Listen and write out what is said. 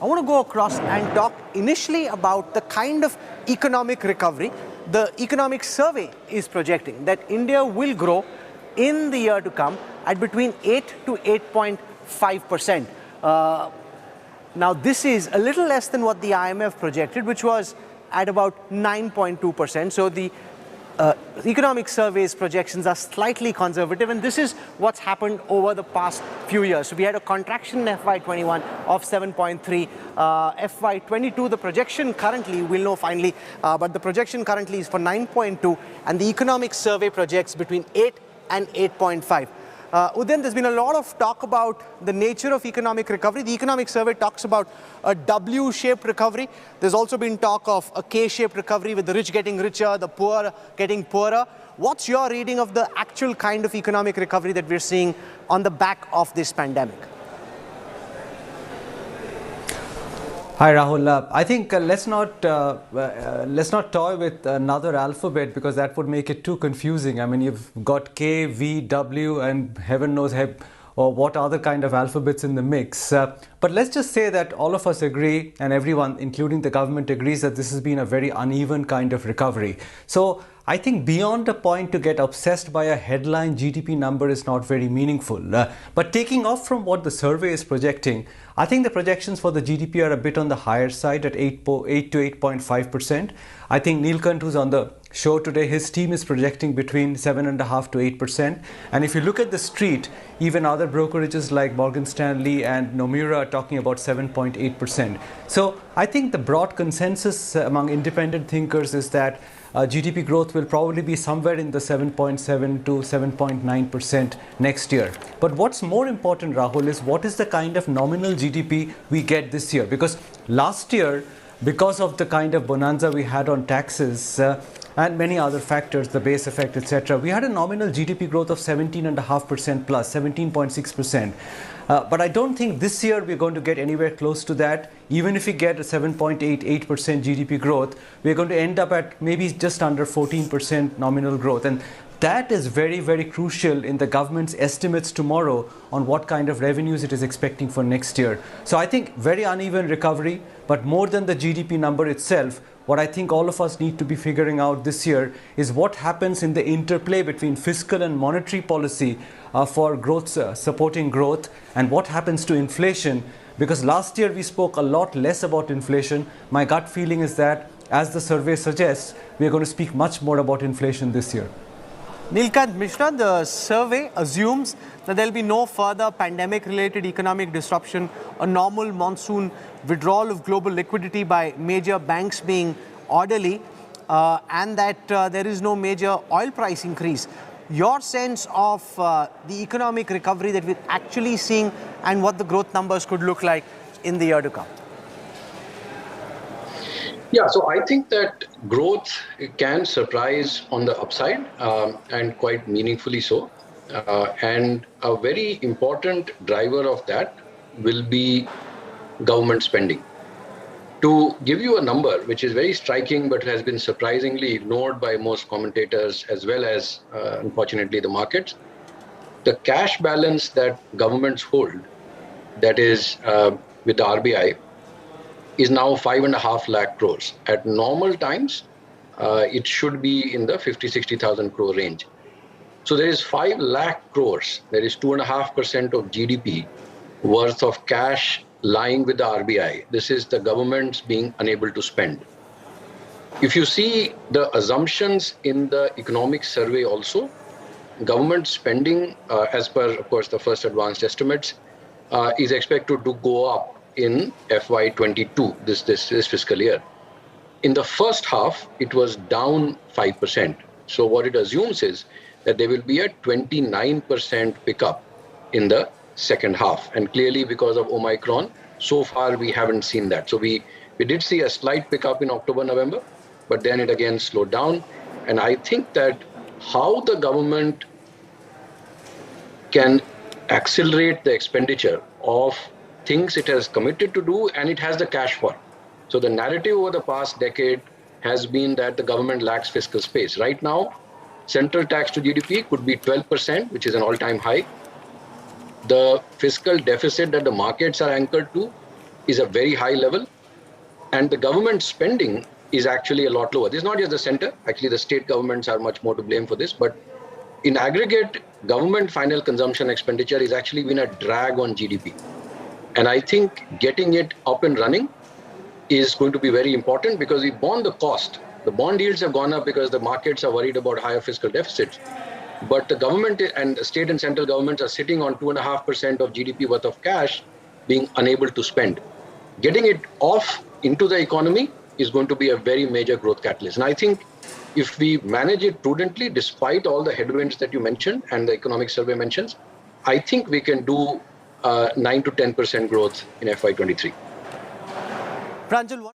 I want to go across and talk initially about the kind of economic recovery the economic survey is projecting, that India will grow in the year to come at between 8 to 8.5%. Now, this is a little less than what the IMF projected, which was at about 9.2%. So the economic survey's projections are slightly conservative, and this is what's happened over the past few years. So we had a contraction in FY21 of 7.3. FY22, the projection currently, we'll know finally, but the projection currently is for 9.2, and the economic survey projects between 8 and 8.5. Udayan, there's been a lot of talk about the nature of economic recovery. The economic survey talks about a W-shaped recovery. There's also been talk of a K-shaped recovery, with the rich getting richer, the poor getting poorer. What's your reading of the actual kind of economic recovery that we're seeing on the back of this pandemic? Hi Rahul, I think let's not toy with another alphabet, because that would make it too confusing. I mean, you've got K, V, W, and heaven knows or what other kind of alphabets in the mix. But let's just say that all of us agree, and everyone, including the government, agrees that this has been a very uneven kind of recovery. So I think beyond the point to get obsessed by a headline GDP number is not very meaningful. But taking off from what the survey is projecting, I think the projections for the GDP are a bit on the higher side at 8 to 8.5%. I think Neelkanth, who's on the show today, his team is projecting between 7.5 to 8%. And if you look at the street, even other brokerages like Morgan Stanley and Nomura are talking about 7.8%. So I think the broad consensus among independent thinkers is that GDP growth will probably be somewhere in the 7.7 to 7.9% next year. But what's more important, Rahul, is what is the kind of nominal GDP we get this year? Because last year, because of the kind of bonanza we had on taxes and many other factors, the base effect, etc., we had a nominal GDP growth of 17.5% plus, 17.6%. But I don't think this year we're going to get anywhere close to that. Even if we get a 7.88% GDP growth, we're going to end up at maybe just under 14% nominal growth. And that is very, very crucial in the government's estimates tomorrow on what kind of revenues it is expecting for next year. So I think very uneven recovery, but more than the GDP number itself, what I think all of us need to be figuring out this year is what happens in the interplay between fiscal and monetary policy for growth, supporting growth, and what happens to inflation. Because last year we spoke a lot less about inflation. My gut feeling is that, as the survey suggests, we are going to speak much more about inflation this year. Neelkanth Mishra, the survey assumes that there will be no further pandemic-related economic disruption, a normal monsoon, withdrawal of global liquidity by major banks being orderly, and that there is no major oil price increase. Your sense of the economic recovery that we're actually seeing and what the growth numbers could look like in the year to come? Yeah, so I think that growth can surprise on the upside and quite meaningfully so. And a very important driver of that will be government spending. To give you a number, which is very striking but has been surprisingly ignored by most commentators as well as, unfortunately, the markets, the cash balance that governments hold, that is with the RBI, is now 5.5 lakh crores. At normal times, it should be in the 50-60,000 crore range. So there is 5 lakh crores, there is 2.5% of GDP worth of cash lying with the RBI. This is the governments being unable to spend. If you see the assumptions in the economic survey also, government spending, as per, of course, the first advanced estimates, is expected to go up in FY22, this fiscal year. In the first half, it was down 5%. So what it assumes is that there will be a 29% pickup in the second half. And clearly, because of Omicron, so far we haven't seen that. So we did see a slight pickup in October, November, but then it again slowed down. And I think that how the government can accelerate the expenditure of things it has committed to do and it has the cash for. So the narrative over the past decade has been that the government lacks fiscal space. Right now, central tax to GDP could be 12%, which is an all-time high. The fiscal deficit that the markets are anchored to is a very high level, and the government spending is actually a lot lower. This is not just the center. Actually, the state governments are much more to blame for this. But in aggregate, government final consumption expenditure is actually been a drag on GDP. And I think getting it up and running is going to be very important, because we borne the cost. The bond yields have gone up because the markets are worried about higher fiscal deficits. But the government and the state and central governments are sitting on 2.5% of GDP worth of cash, being unable to spend. Getting it off into the economy is going to be a very major growth catalyst. And I think if we manage it prudently, despite all the headwinds that you mentioned and the economic survey mentions, I think we can do 9 to 10% growth in FY23. Pranjal,